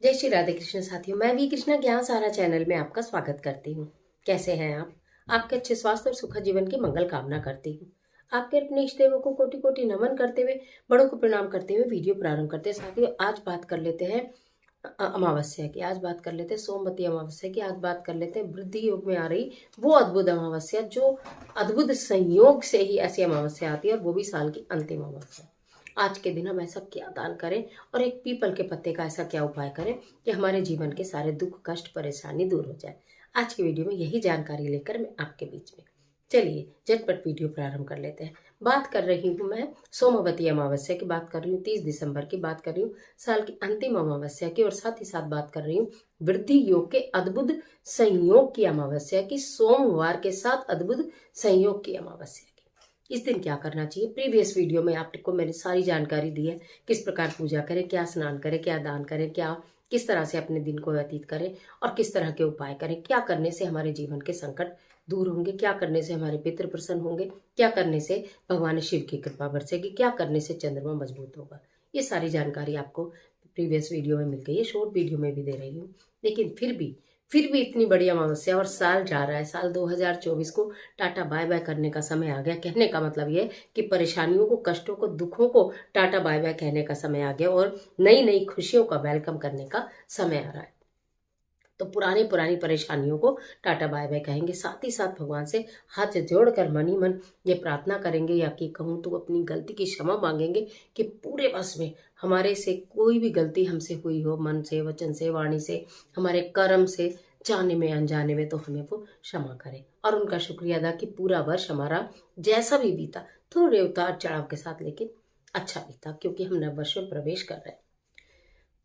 जय श्री राधे कृष्ण साथियों, मैं भी कृष्णा ज्ञान सारा चैनल में आपका स्वागत करती हूँ। कैसे हैं आप? आपके अच्छे स्वास्थ्य और सुखद जीवन की मंगल कामना करती हूँ। आपके अपने इष्ट देवों को कोटि कोटि नमन करते हुए, बड़ों को प्रणाम करते हुए वीडियो प्रारंभ करते हैं। साथियों, आज बात कर लेते हैं अमावस्या की। आज बात कर लेते हैं सोमवती अमावस्या की। आज बात कर लेते हैं वृद्धि योग में आ रही वो अद्भुत अमावस्या, जो अद्भुत संयोग से ही ऐसी अमावस्या आती है, और वो भी साल की अंतिम अमावस्या। आज के दिन हम ऐसा क्या दान करें और एक पीपल के पत्ते का ऐसा क्या उपाय करें कि हमारे जीवन के सारे दुख कष्ट परेशानी दूर हो जाए। आज की वीडियो में यही जानकारी लेकर मैं आपके बीच में, चलिए झटपट वीडियो प्रारंभ कर लेते हैं। बात कर रही हूँ मैं सोमवती अमावस्या की, बात कर रही हूँ 30 दिसंबर की, बात कर रही हूँ साल की अंतिम अमावस्या की, और साथ ही साथ बात कर रही हूँ वृद्धि योग के अद्भुत संयोग की अमावस्या की, सोमवार के साथ अद्भुत संयोग की अमावस्या की। इस दिन क्या करना चाहिए? प्रीवियस वीडियो में आपको मैंने सारी जानकारी दी है, किस प्रकार पूजा करें, क्या स्नान करें, क्या दान करें, क्या किस तरह से अपने दिन को व्यतीत करें, और किस तरह के उपाय करें, क्या करने से हमारे जीवन के संकट दूर होंगे, क्या करने से हमारे पितृ प्रसन्न होंगे, क्या करने से भगवान शिव की कृपा बरसेगी, क्या करने से चंद्रमा मजबूत होगा। ये सारी जानकारी आपको प्रीवियस वीडियो में मिल गई है, शॉर्ट वीडियो में भी दे रही हूँ। लेकिन फिर भी इतनी बड़ी अमावस्या, और साल जा रहा है, साल 2024 को टाटा बाय बाय करने का समय आ गया। कहने का मतलब ये कि परेशानियों को, कष्टों को, दुखों को टाटा बाय बाय कहने का समय आ गया, और नई नई खुशियों का वेलकम करने का समय आ रहा है। तो पुरानी पुरानी परेशानियों को टाटा बाय बाय कहेंगे। साथ ही साथ भगवान से हाथ जोड़कर मन ही मन ये प्रार्थना करेंगे, या कि कहूँ तो अपनी गलती की क्षमा मांगेंगे कि पूरे बस में हमारे से कोई भी गलती हमसे हुई हो, मन से, वचन से, वाणी से, हमारे कर्म से, जाने में अनजाने में, तो हमें वो क्षमा करें, और उनका शुक्रिया अदा कि पूरा वर्ष हमारा जैसा भी बीता, थोड़े उतार चढ़ाव के साथ, लेकिन अच्छा बीता, क्योंकि हम नव वर्ष में प्रवेश कर रहे हैं।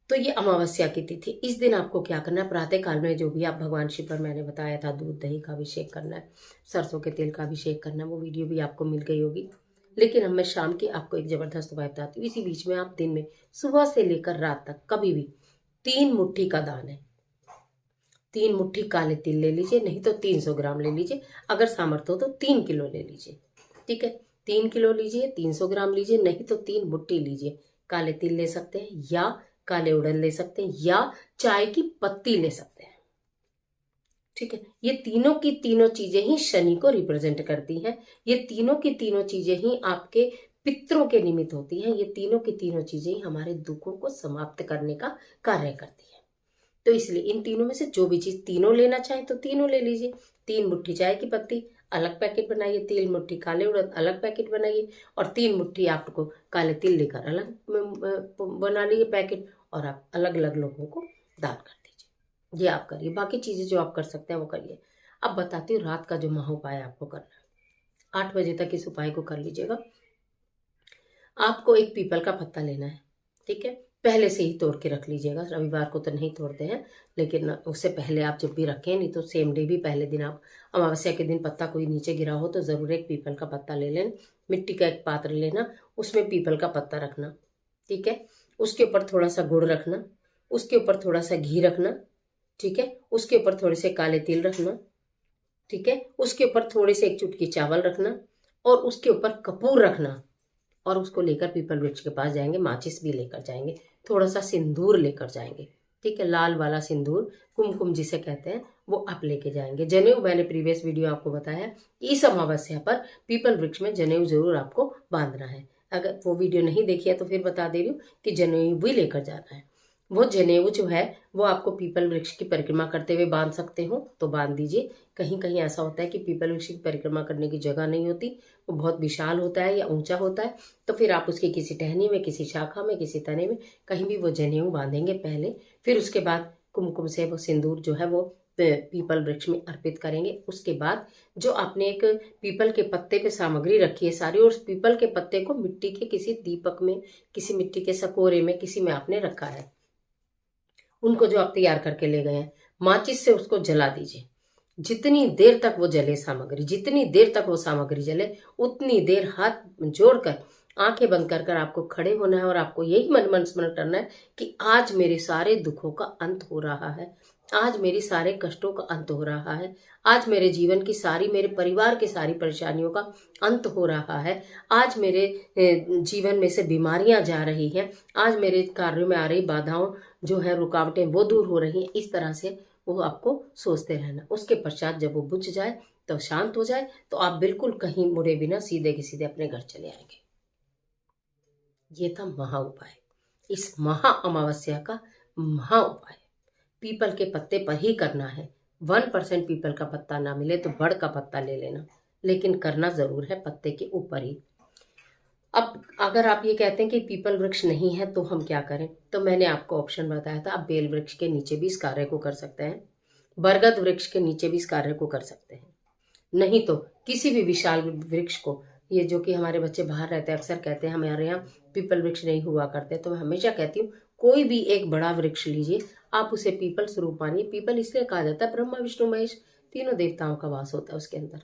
तो ये अमावस्या की तिथि। इस दिन आपको क्या करना है? प्रातः काल में जो भी आप भगवान शिव पर मैंने बताया था, दूध दही का अभिषेक करना है, सरसों के तेल का अभिषेक करना है, वो वीडियो भी आपको मिल गई होगी। लेकिन अब मैं शाम की आपको एक जबरदस्त उपाय बताती हूँ। इसी बीच में आप दिन में सुबह से लेकर रात तक कभी भी 3 मुट्ठी का दान है, 3 मुट्ठी काले तिल ले लीजिए, नहीं तो 300 ग्राम ले लीजिए। अगर सामर्थ्य हो तो 3 किलो ले लीजिए। ठीक है, 3 किलो लीजिए, 300 ग्राम लीजिए, नहीं तो 3 मुट्ठी लीजिए। काले तिल ले सकते हैं, या काले उड़द ले सकते हैं, या चाय की पत्ती ले सकते हैं। ठीक है, ये तीनों की तीनों चीजें ही शनि को रिप्रेजेंट करती हैं। ये तीनों की तीनों चीजें ही आपके पितरों के निमित्त होती हैं। ये तीनों की तीनों चीजें ही हमारे दुखों को समाप्त करने का कार्य करती हैं। तो इसलिए इन तीनों में से जो भी चीज तीनों लेना चाहे तो तीनों ले लीजिए। 3 मुट्ठी चाय की पत्ती अलग पैकेट बनाइए, 3 मुट्ठी काले उड़द अलग पैकेट बनाइए, और 3 मुट्ठी आपको काले तिल लेकर अलग बना लीजिए पैकेट, और आप अलग अलग लोगों को दान कर दीजिए। ये आप करिए, बाकी चीजें जो आप कर सकते हैं वो करिए। अब बताती हूँ रात का जो महा उपाय आपको करना है। 8 बजे तक इस उपाय को कर लीजिएगा। आपको एक पीपल का पत्ता लेना है। ठीक है, पहले से ही तोड़ के रख लीजिएगा। रविवार को तो नहीं तोड़ते हैं, लेकिन उससे पहले आप जब भी रखें, नहीं तो सेम डे भी, पहले दिन आप अमावस्या के दिन पत्ता कोई नीचे गिरा हो तो जरूर एक पीपल का पत्ता ले लें। मिट्टी का एक पात्र लेना, उसमें पीपल का पत्ता रखना। ठीक है, उसके ऊपर थोड़ा सा गुड़ रखना, उसके ऊपर थोड़ा सा घी रखना। ठीक है, उसके ऊपर थोड़े से काले तिल रखना। ठीक है, उसके ऊपर थोड़े से एक चुटकी चावल रखना, और उसके ऊपर कपूर रखना, और उसको लेकर पीपल वृक्ष के पास जाएंगे। माचिस भी लेकर जाएंगे, थोड़ा सा सिंदूर लेकर जाएंगे। ठीक है, लाल वाला सिंदूर, कुमकुम जिसे कहते हैं, वो आप लेके जाएंगे। जनेऊ, मैंने प्रीवियस वीडियो आपको बताया, इस अमावस्या पर पीपल वृक्ष में जनेऊ जरूर आपको बांधना है। अगर वो वीडियो नहीं देखी है तो फिर बता दे रही हूँ कि जनेऊ भी लेकर जाना है। वो जनेऊ जो है वो आपको पीपल वृक्ष की परिक्रमा करते हुए बांध सकते हो तो बांध दीजिए। कहीं कहीं ऐसा होता है कि पीपल वृक्ष की परिक्रमा करने की जगह नहीं होती, वो बहुत विशाल होता है या ऊंचा होता है, तो फिर आप उसकी किसी टहनी में, किसी शाखा में, किसी तने में, कहीं भी वो जनेऊ बांधेंगे पहले। फिर उसके बाद कुमकुम से वो सिंदूर जो है वो पीपल वृक्ष में अर्पित करेंगे। उसके बाद जो आपने एक पीपल के पत्ते पे सामग्री रखी है सारी, और उस पीपल के पत्ते को मिट्टी के किसी दीपक में, किसी मिट्टी के सकोरे में, किसी में आपने रखा है, उनको जो आप तैयार करके ले गए हैं, माचिस से उसको जला दीजिए। जितनी देर तक वो जले सामग्री, जितनी देर तक वो सामग्री जले, उतनी देर हाथ जोड़कर, आंखें बंद कर कर आपको खड़े होना है, और आपको यही मन मन स्मरण करना है कि आज मेरे सारे दुखों का अंत हो रहा है, आज मेरी सारे कष्टों का अंत हो रहा है, आज मेरे जीवन की सारी, मेरे परिवार की सारी परेशानियों का अंत हो रहा है, आज मेरे जीवन में से बीमारियां जा रही हैं, आज मेरे कार्यों में आ रही बाधाओं जो है, रुकावटें, वो दूर हो रही हैं। इस तरह से वो आपको सोचते रहना। उसके पश्चात जब वो बुझ जाए, तो शांत हो जाए, तो आप बिल्कुल कहीं मुड़े बिना सीधे के सीधे अपने घर चले आएंगे। ये था महा उपाय, इस महा अमावस्या का महा उपाय। पीपल के पत्ते पर ही करना है। 1% पीपल का पत्ता ना मिले तो बड़ का पत्ता ले लेना, लेकिन करना जरूर है पत्ते के ऊपर ही। अब अगर आप ये कहते हैं कि पीपल वृक्ष नहीं है तो हम क्या करें, तो मैंने आपको ऑप्शन बताया था, आप बेल वृक्ष के नीचे भी इस कार्य को कर सकते हैं, बरगद वृक्ष के नीचे भी इस कार्य को कर सकते हैं। नहीं तो किसी भी विशाल वृक्ष को, ये जो कि हमारे बच्चे बाहर रहते हैं अक्सर कहते हैं हमारे यहाँ पीपल वृक्ष नहीं हुआ करते, तो मैं हमेशा कहती हूँ कोई भी एक बड़ा वृक्ष लीजिए, आप उसे पीपल स्वरूप मानिए। पीपल इसलिए कहा जाता है, ब्रह्मा विष्णु महेश तीनों देवताओं का वास होता है उसके अंदर।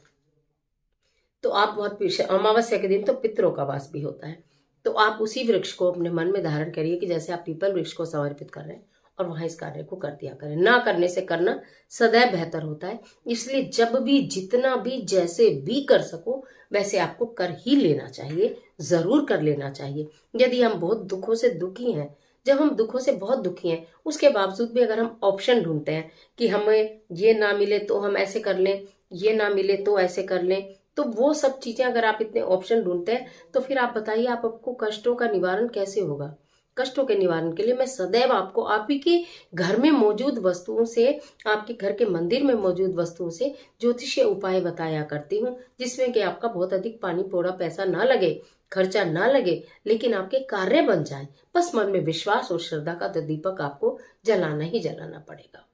तो आप बहुत अमावस्या के दिन तो पितरों का वास भी होता है। तो आप उसी वृक्ष को अपने मन में धारण करिए कि जैसे आप पीपल वृक्ष को समर्पित कर रहे हैं, और वहां इस कार्य को कर दिया करें। ना करने से करना सदैव बेहतर होता है। इसलिए जब भी, जितना भी, जैसे भी कर सको वैसे आपको कर ही लेना चाहिए, जरूर कर लेना चाहिए। यदि हम बहुत दुखों से दुखी हैं, जब हम दुखों से बहुत दुखी हैं, उसके बावजूद भी अगर हम ऑप्शन ढूंढते हैं कि हमें ये ना मिले तो हम ऐसे कर लें, ये ना मिले तो ऐसे कर लें, तो वो सब चीजें अगर आप इतने ऑप्शन ढूंढते हैं, तो फिर आप बताइए आपको कष्टों का निवारण कैसे होगा। कष्टों के निवारण के लिए मैं सदैव आपको आप ही के घर में मौजूद वस्तुओं से, आपके घर के मंदिर में मौजूद वस्तुओं से ज्योतिषीय उपाय बताया करती हूँ, जिसमें कि आपका बहुत अधिक पानी पोड़ा पैसा ना लगे, खर्चा ना लगे, लेकिन आपके कार्य बन जाए। बस मन में विश्वास और श्रद्धा का तो दीपक आपको जलाना ही जलाना पड़ेगा।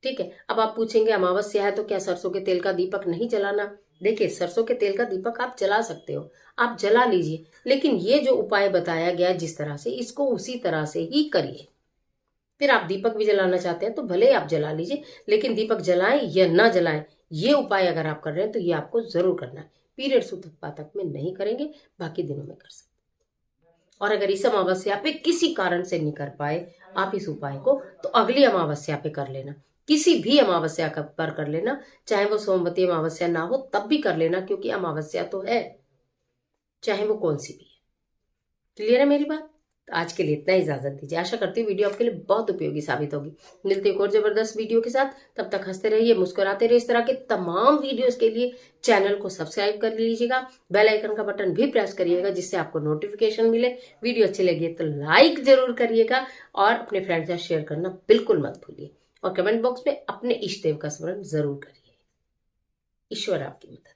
ठीक है। अब आप पूछेंगे अमावस्या है तो क्या सरसों के तेल का दीपक नहीं जलाना? देखिए, सरसों के तेल का दीपक आप जला सकते हो, आप जला लीजिए, लेकिन ये जो उपाय बताया गया जिस तरह से, इसको उसी तरह से ही करिए। फिर आप दीपक भी जलाना चाहते हैं तो भले ही आप जला लीजिए, लेकिन दीपक जलाएं या ना जलाएं, ये उपाय अगर आप कर रहे हैं तो ये आपको जरूर करना है। पीरियड्स उत्पातक में नहीं करेंगे, बाकी दिनों में कर सकते। और अगर इस अमावस्या पे किसी कारण से नहीं कर पाए आप इस उपाय को, तो अगली अमावस्या पे कर लेना। किसी भी अमावस्या पर कर लेना, चाहे वो सोमवती अमावस्या ना हो तब भी कर लेना, क्योंकि अमावस्या तो है, चाहे वो कौन सी भी है। क्लियर है मेरी बात? तो आज के लिए इतना ही, इजाजत दीजिए। आशा करती हूँ वीडियो आपके लिए बहुत उपयोगी साबित होगी। मिलते एक और जबरदस्त वीडियो के साथ, तब तक हंसते रहिए, मुस्कुराते रहिए। इस तरह के तमाम वीडियोस के लिए चैनल को सब्सक्राइब कर लीजिएगा, बेल आइकन का बटन भी प्रेस करिएगा, जिससे आपको नोटिफिकेशन मिले। वीडियो अच्छी लगी तो लाइक जरूर करिएगा, और अपने फ्रेंड्स के साथ शेयर करना बिल्कुल मत भूलिए, और कमेंट बॉक्स में अपने इष्ट देव का स्मरण जरूर करिए। ईश्वर आपकी मदद।